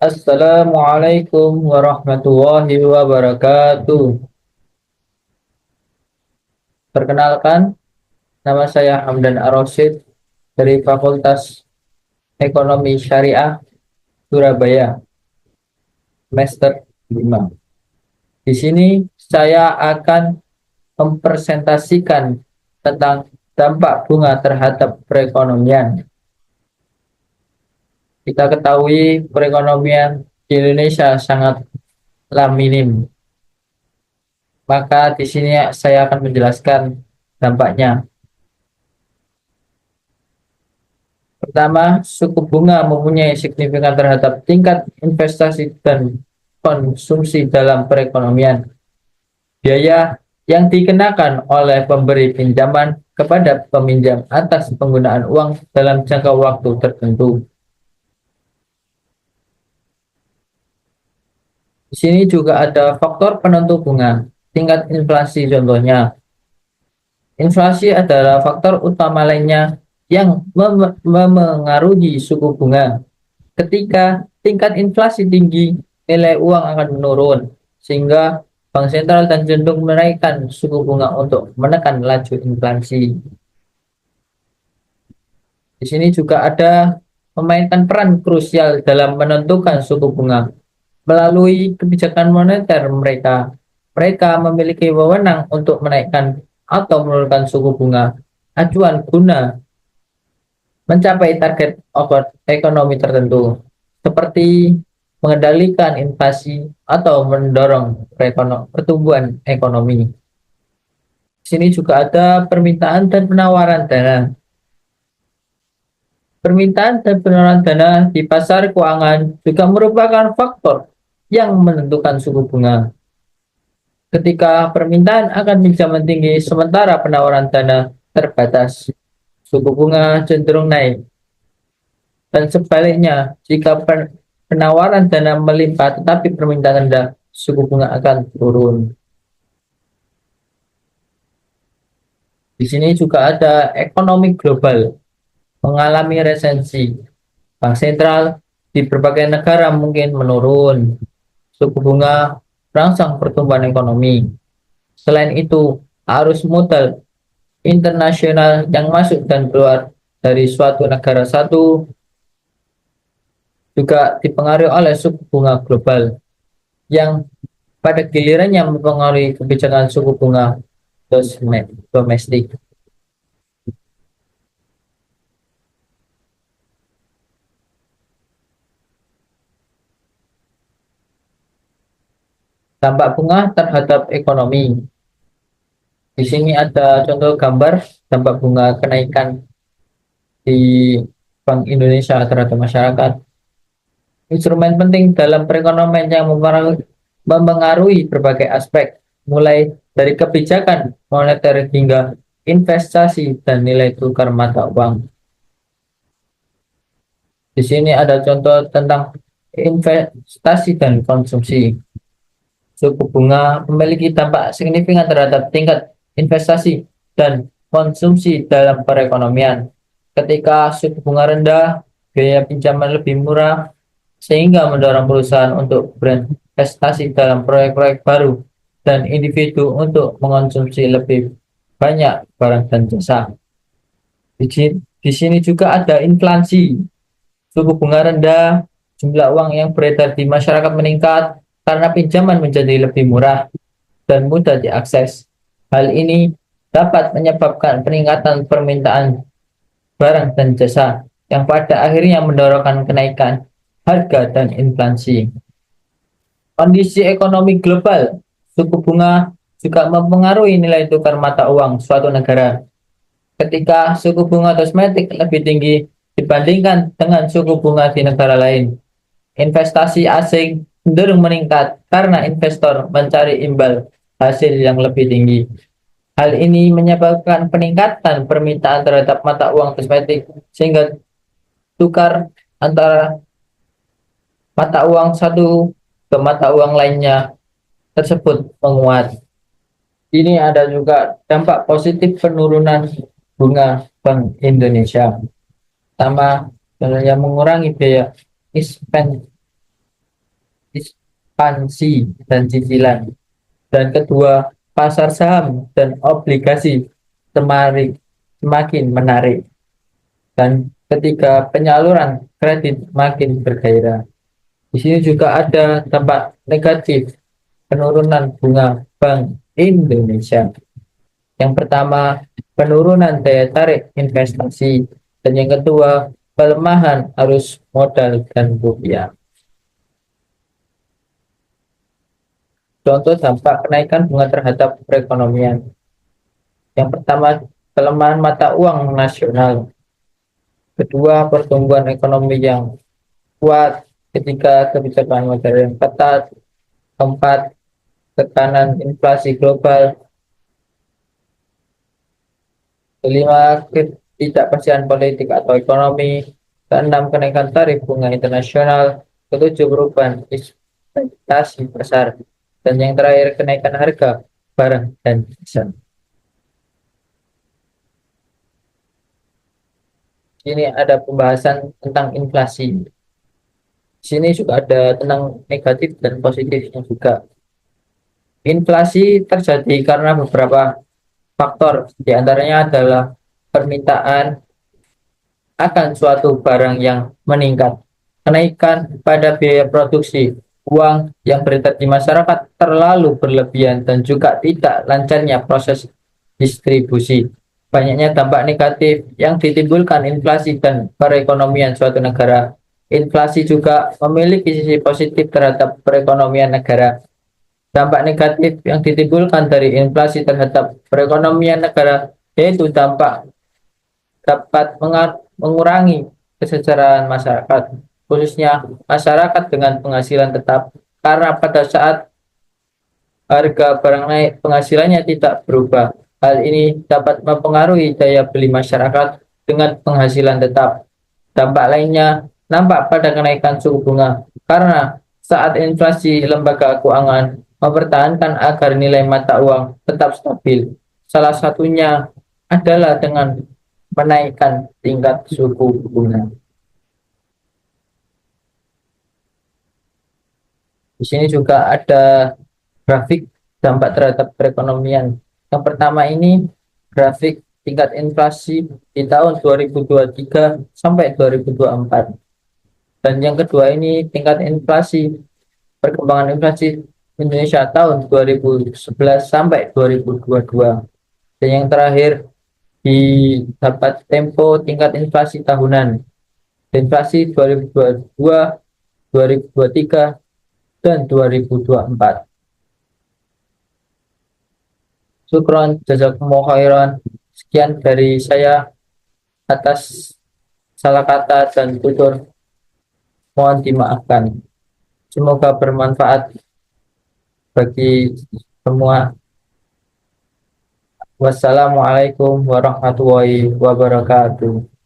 Assalamualaikum warahmatullahi wabarakatuh. Perkenalkan, nama saya Hamdan Ar-Rasyid dari Fakultas Ekonomi Syariah Surabaya, semester 5. Di sini saya akan mempresentasikan tentang dampak bunga terhadap perekonomian. Kita ketahui perekonomian di Indonesia sangatlah minim. Maka di sini saya akan menjelaskan dampaknya. Pertama, suku bunga mempunyai signifikan terhadap tingkat investasi dan konsumsi dalam perekonomian. Biaya yang dikenakan oleh pemberi pinjaman kepada peminjam atas penggunaan uang dalam jangka waktu tertentu. Di sini juga ada faktor penentu bunga, tingkat inflasi contohnya. Inflasi adalah faktor utama lainnya yang memengaruhi suku bunga. Ketika tingkat inflasi tinggi, nilai uang akan menurun, sehingga bank sentral dan cenderung menaikkan suku bunga untuk menekan laju inflasi. Di sini juga ada memainkan peran krusial dalam menentukan suku bunga. Melalui kebijakan moneter mereka, mereka memiliki wewenang untuk menaikkan atau menurunkan suku bunga acuan guna mencapai target ekonomi tertentu, seperti mengendalikan inflasi atau mendorong pertumbuhan ekonomi. Di sini juga ada permintaan dan penawaran dana. Permintaan dan penawaran dana di pasar keuangan juga merupakan faktor yang menentukan suku bunga. Ketika permintaan akan pinjaman tinggi sementara penawaran dana terbatas, suku bunga cenderung naik. Dan sebaliknya, jika penawaran dana melimpah tetapi permintaan rendah, suku bunga akan turun. Di sini juga ada ekonomi global mengalami resesi. Bank sentral di berbagai negara mungkin menurun. Suku bunga merangsang pertumbuhan ekonomi. Selain itu, arus modal internasional yang masuk dan keluar dari suatu negara satu juga dipengaruhi oleh suku bunga global yang pada gilirannya mempengaruhi kebijakan suku bunga domestik. Dampak bunga terhadap ekonomi. Di sini ada contoh gambar dampak bunga kenaikan di Bank Indonesia terhadap masyarakat. Instrumen penting dalam perekonomian yang mempengaruhi berbagai aspek, mulai dari kebijakan moneter hingga investasi dan nilai tukar mata uang. Di sini ada contoh tentang investasi dan konsumsi. Suku bunga memiliki dampak signifikan terhadap tingkat investasi dan konsumsi dalam perekonomian. Ketika suku bunga rendah, biaya pinjaman lebih murah, sehingga mendorong perusahaan untuk berinvestasi dalam proyek-proyek baru dan individu untuk mengonsumsi lebih banyak barang dan jasa. Di sini juga ada inflasi. Suku bunga rendah, jumlah uang yang beredar di masyarakat meningkat karena pinjaman menjadi lebih murah dan mudah diakses. Hal ini dapat menyebabkan peningkatan permintaan barang dan jasa yang pada akhirnya mendorong kenaikan harga dan inflasi. Kondisi ekonomi global, suku bunga juga mempengaruhi nilai tukar mata uang suatu negara. Ketika suku bunga domestik lebih tinggi dibandingkan dengan suku bunga di negara lain, investasi asing cenderung meningkat karena investor mencari imbal hasil yang lebih tinggi. Hal ini menyebabkan peningkatan permintaan terhadap mata uang domestik sehingga tukar antara mata uang satu ke mata uang lainnya tersebut menguat. Ini ada juga dampak positif penurunan bunga Bank Indonesia. Pertama, yang mengurangi biaya expense pansi dan cicilan. Dan kedua, pasar saham dan obligasi semakin menarik. Dan ketiga, penyaluran kredit makin bergairah. Di sini juga ada dampak negatif penurunan bunga Bank Indonesia. Yang pertama, penurunan daya tarik investasi. Dan yang kedua, pelemahan arus modal dan rupiah. Contoh dampak kenaikan bunga terhadap perekonomian. Yang pertama, pelemahan mata uang nasional. Kedua, pertumbuhan ekonomi yang kuat. Ketiga, kebijakan moneter yang ketat. Keempat, tekanan inflasi global. Kelima, ketidakpastian politik atau ekonomi. Keenam, kenaikan tarif bunga internasional. Ketujuh, perubahan ekspektasi pasar. Dan yang terakhir, kenaikan harga barang dan jasa. Ini ada pembahasan tentang inflasi. Di sini juga ada tentang negatif dan positifnya juga. Inflasi terjadi karena beberapa faktor, di antaranya adalah permintaan akan suatu barang yang meningkat, kenaikan pada biaya produksi, uang yang beredar di masyarakat terlalu berlebihan, dan juga tidak lancarnya proses distribusi. Banyaknya dampak negatif yang ditimbulkan inflasi dan perekonomian suatu negara. Inflasi juga memiliki sisi positif terhadap perekonomian negara. Dampak negatif yang ditimbulkan dari inflasi terhadap perekonomian negara yaitu dampak dapat mengurangi kesejahteraan masyarakat, khususnya masyarakat dengan penghasilan tetap, karena pada saat harga barang naik, penghasilannya tidak berubah. Hal ini dapat mempengaruhi daya beli masyarakat dengan penghasilan tetap. Dampak lainnya nampak pada kenaikan suku bunga, karena saat inflasi lembaga keuangan mempertahankan agar nilai mata uang tetap stabil. Salah satunya adalah dengan menaikkan tingkat suku bunga. Di sini juga ada grafik dampak terhadap perekonomian. Yang pertama ini grafik tingkat inflasi di tahun 2023 sampai 2024. Dan yang kedua ini tingkat inflasi, perkembangan inflasi Indonesia tahun 2011 sampai 2022. Dan yang terakhir didapat tempo tingkat inflasi tahunan. Inflasi 2022, 2023, dan 2024. Syukron, jazakumullah khairan. Sekian dari saya, atas salah kata dan tutur mohon dimaafkan. Semoga bermanfaat bagi semua. Wassalamualaikum warahmatullahi wabarakatuh.